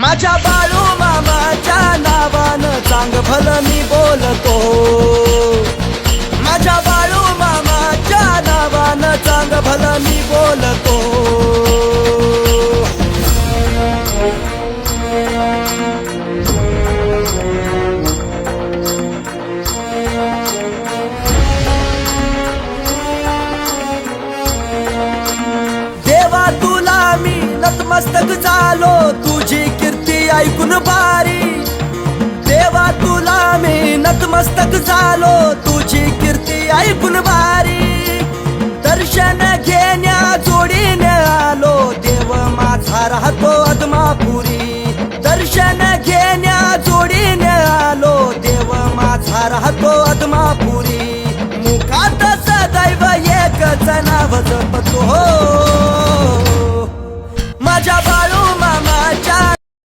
माझ्या बाळू मामाच्या नावानं चांग भलं मी बोलतो. माझ्या बाळू मामाच्या नावानं चांग भलं मी बोलतो. देवा तुला मी नतमस्तक झालो, तुझी कीर्ती ऐकून भारी. देवा तुला मी नतमस्तक झालो, तुझी कीर्ती ऐकून भारी. दर्शन घेण्या जोडीने आलो, देव माझा राहतो अदमापुरी. दर्शन घेण्या जोडीने आलो, देव माझा राहतो अदमापुरी. मुखात सदैव एकच नाव जपतो, माझ्या बाळू